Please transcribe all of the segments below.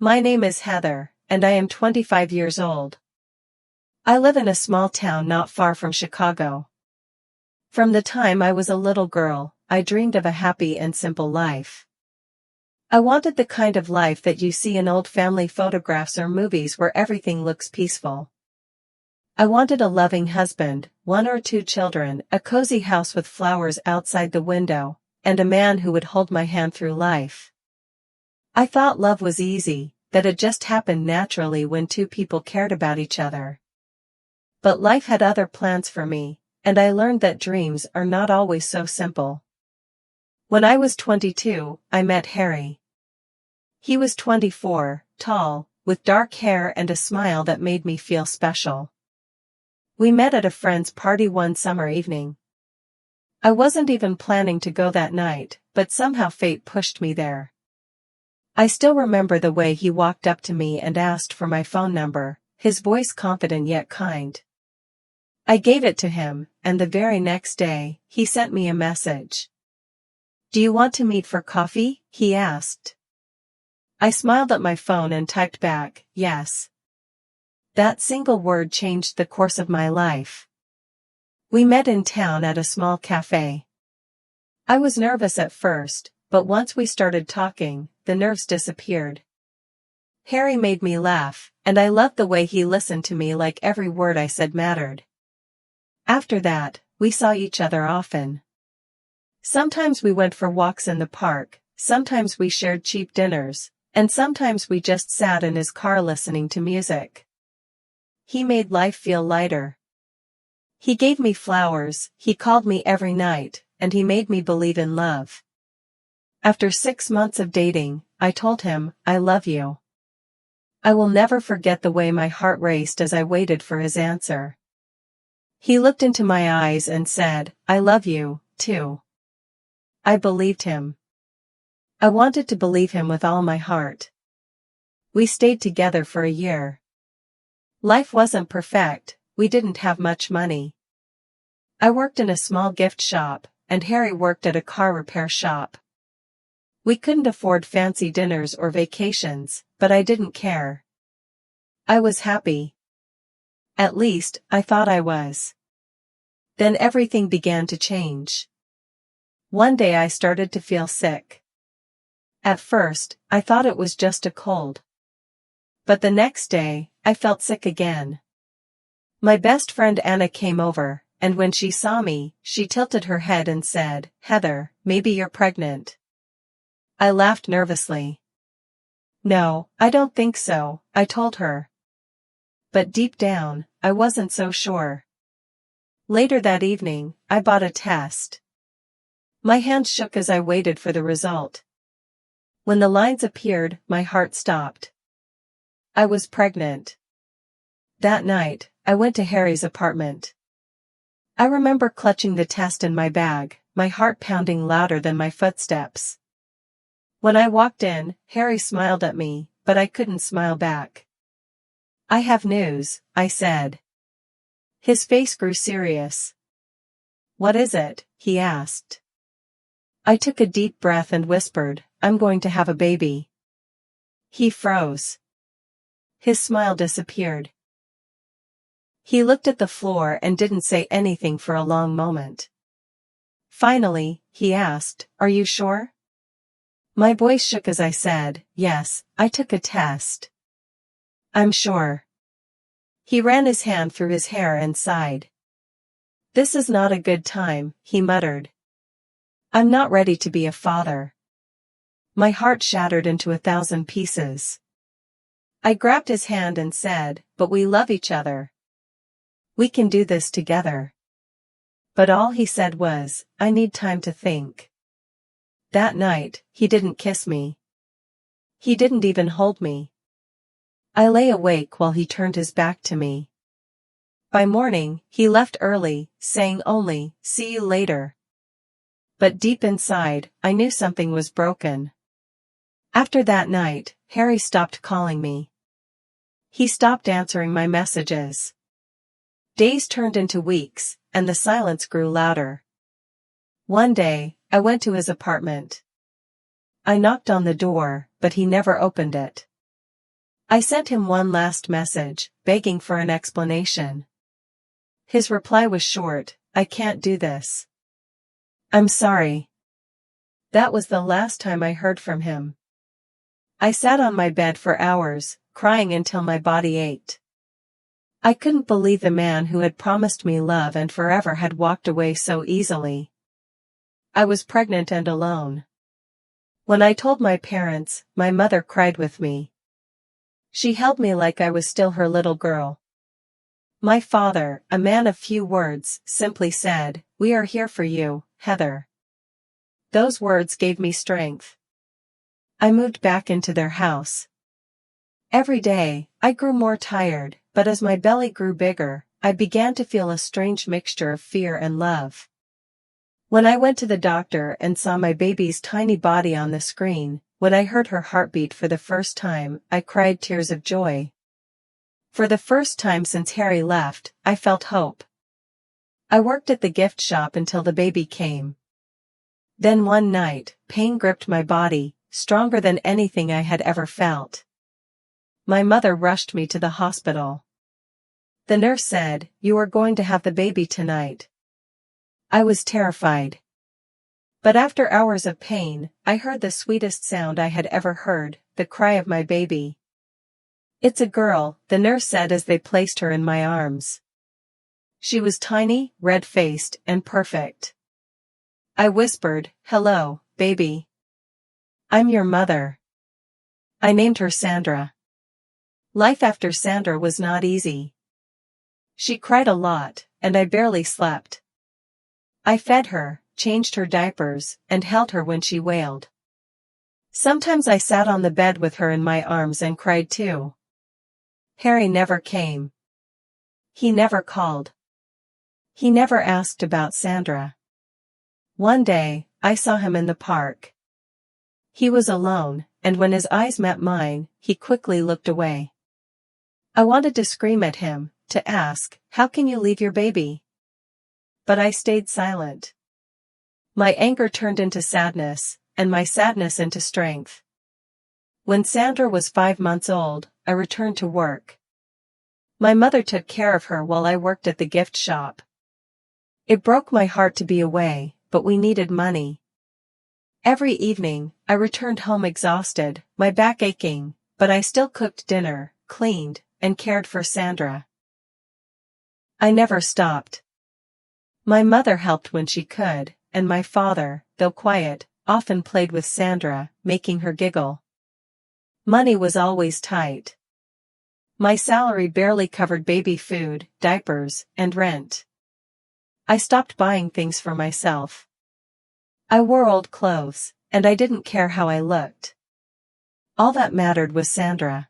My name is Heather, and I am 25 years old. I live in a small town not far from Chicago. From the time I was a little girl, I dreamed of a happy and simple life. I wanted the kind of life that you see in old family photographs or movies where everything looks peaceful. I wanted a loving husband, 1 or 2 children, a cozy house with flowers outside the window, and a man who would hold my hand through life. I thought love was easy, that it just happened naturally when 2 people cared about each other. But life had other plans for me, and I learned that dreams are not always so simple. When I was 22, I met Harry. He was 24, tall, with dark hair and a smile that made me feel special. We met at a friend's party one summer evening. I wasn't even planning to go that night, but somehow fate pushed me there. I still remember the way he walked up to me and asked for my phone number, his voice confident yet kind. I gave it to him, and the very next day, he sent me a message. "Do you want to meet for coffee?" he asked. I smiled at my phone and typed back, "Yes." That single word changed the course of my life. We met in town at a small cafe. I was nervous at first, but once we started talking, the nerves disappeared. Harry made me laugh, and I loved the way he listened to me like every word I said mattered. After that, we saw each other often. Sometimes we went for walks in the park, sometimes we shared cheap dinners, and sometimes we just sat in his car listening to music. He made life feel lighter. He gave me flowers, he called me every night, and he made me believe in love. After 6 months of dating, I told him, "I love you." I will never forget the way my heart raced as I waited for his answer. He looked into my eyes and said, "I love you, too." I believed him. I wanted to believe him with all my heart. We stayed together for a year. Life wasn't perfect, we didn't have much money. I worked in a small gift shop, and Harry worked at a car repair shop. We couldn't afford fancy dinners or vacations, but I didn't care. I was happy. At least, I thought I was. Then everything began to change. One day I started to feel sick. At first, I thought it was just a cold. But the next day, I felt sick again. My best friend Anna came over, and when she saw me, she tilted her head and said, "Heather, maybe you're pregnant." I laughed nervously. "No, I don't think so," I told her. But deep down, I wasn't so sure. Later that evening, I bought a test. My hand shook as I waited for the result. When the lines appeared, my heart stopped. I was pregnant. That night, I went to Harry's apartment. I remember clutching the test in my bag, my heart pounding louder than my footsteps. When I walked in, Harry smiled at me, but I couldn't smile back. "I have news," I said. His face grew serious. "What is it?" he asked. I took a deep breath and whispered, "I'm going to have a baby." He froze. His smile disappeared. He looked at the floor and didn't say anything for a long moment. Finally, he asked, "Are you sure?" My voice shook as I said, "Yes, I took a test. I'm sure." He ran his hand through his hair and sighed. "This is not a good time," he muttered. "I'm not ready to be a father." My heart shattered into 1,000 pieces. I grabbed his hand and said, "But we love each other. We can do this together." But all he said was, "I need time to think." That night, he didn't kiss me. He didn't even hold me. I lay awake while he turned his back to me. By morning, he left early, saying only, "See you later." But deep inside, I knew something was broken. After that night, Harry stopped calling me. He stopped answering my messages. Days turned into weeks, and the silence grew louder. One day, I went to his apartment. I knocked on the door, but he never opened it. I sent him one last message, begging for an explanation. His reply was short, "I can't do this. I'm sorry." That was the last time I heard from him. I sat on my bed for hours, crying until my body ached. I couldn't believe the man who had promised me love and forever had walked away so easily. I was pregnant and alone. When I told my parents, my mother cried with me. She held me like I was still her little girl. My father, a man of few words, simply said, "We are here for you, Heather." Those words gave me strength. I moved back into their house. Every day, I grew more tired, but as my belly grew bigger, I began to feel a strange mixture of fear and love. When I went to the doctor and saw my baby's tiny body on the screen, when I heard her heartbeat for the first time, I cried tears of joy. For the first time since Harry left, I felt hope. I worked at the gift shop until the baby came. Then one night, pain gripped my body, stronger than anything I had ever felt. My mother rushed me to the hospital. The nurse said, "You are going to have the baby tonight." I was terrified. But after hours of pain, I heard the sweetest sound I had ever heard, the cry of my baby. "It's a girl," the nurse said as they placed her in my arms. She was tiny, red-faced, and perfect. I whispered, "Hello, baby. I'm your mother." I named her Sandra. Life after Sandra was not easy. She cried a lot, and I barely slept. I fed her, changed her diapers, and held her when she wailed. Sometimes I sat on the bed with her in my arms and cried too. Harry never came. He never called. He never asked about Sandra. One day, I saw him in the park. He was alone, and when his eyes met mine, he quickly looked away. I wanted to scream at him, to ask, "How can you leave your baby?" But I stayed silent. My anger turned into sadness, and my sadness into strength. When Sandra was 5 months old, I returned to work. My mother took care of her while I worked at the gift shop. It broke my heart to be away, but we needed money. Every evening, I returned home exhausted, my back aching, but I still cooked dinner, cleaned, and cared for Sandra. I never stopped. My mother helped when she could, and my father, though quiet, often played with Sandra, making her giggle. Money was always tight. My salary barely covered baby food, diapers, and rent. I stopped buying things for myself. I wore old clothes, and I didn't care how I looked. All that mattered was Sandra.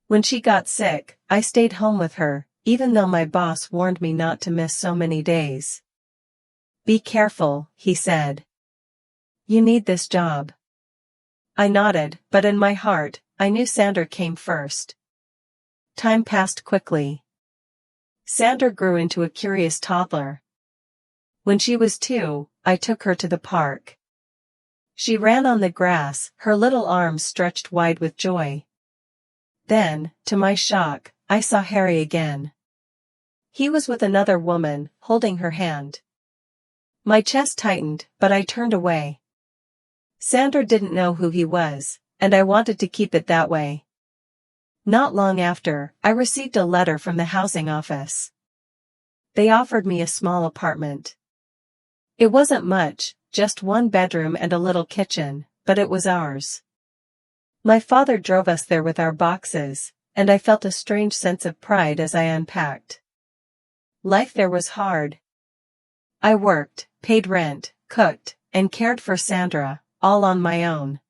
When she got sick, I stayed home with her, even though my boss warned me not to miss so many days. "Be careful," he said. "You need this job." I nodded, but in my heart, I knew Sandra came first. Time passed quickly. Sandra grew into a curious toddler. When she was 2, I took her to the park. She ran on the grass, her little arms stretched wide with joy. Then, to my shock, I saw Harry again. He was with another woman, holding her hand. My chest tightened, but I turned away. Sandra didn't know who he was, and I wanted to keep it that way. Not long after, I received a letter from the housing office. They offered me a small apartment. It wasn't much, just 1 bedroom and a little kitchen, but it was ours. My father drove us there with our boxes, and I felt a strange sense of pride as I unpacked. Life there was hard. I worked, paid rent, cooked, and cared for Sandra, all on my own.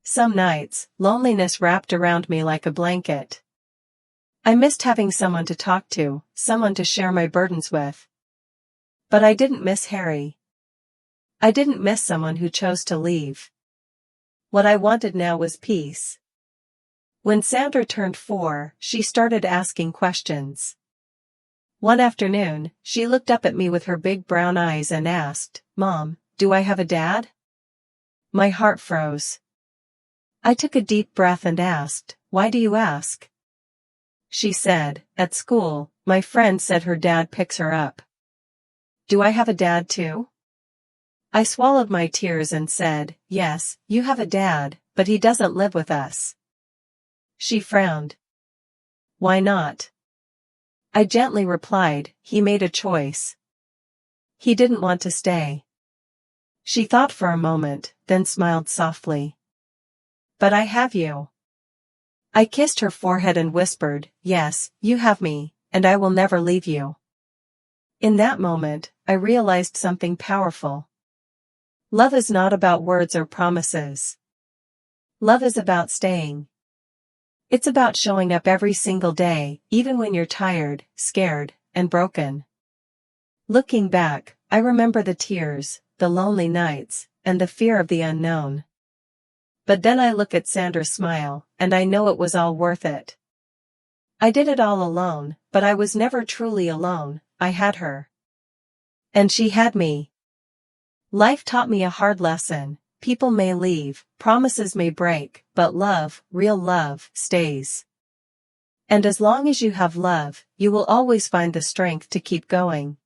Some nights, loneliness wrapped around me like a blanket. I missed having someone to talk to, someone to share my burdens with. But I didn't miss Harry. I didn't miss someone who chose to leave. What I wanted now was peace. When Sandra turned 4, she started asking questions. One afternoon, she looked up at me with her big brown eyes and asked, "Mom, do I have a dad?" My heart froze. I took a deep breath and asked, Why do you ask? She said, at school, my friend said her dad picks her up. Do I have a dad too? I swallowed my tears and said, yes, you have a dad, but he doesn't live with us. She frowned. Why not? I gently replied, he made a choice. He didn't want to stay. She thought for a moment, then smiled softly. But I have you. I kissed her forehead and whispered, yes, you have me, and I will never leave you. In that moment, I realized something powerful. Love is not about words or promises. Love is about staying. It's about showing up every single day, even when you're tired, scared, and broken. Looking back, I remember the tears, the lonely nights, and the fear of the unknown. But then I look at Sandra's smile, and I know it was all worth it. I did it all alone, but I was never truly alone. I had her. And she had me. Life taught me a hard lesson. People may leave, promises may break, but love, real love, stays. And as long as you have love, you will always find the strength to keep going.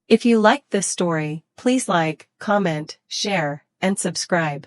If you liked this story, please like, comment, share, and subscribe.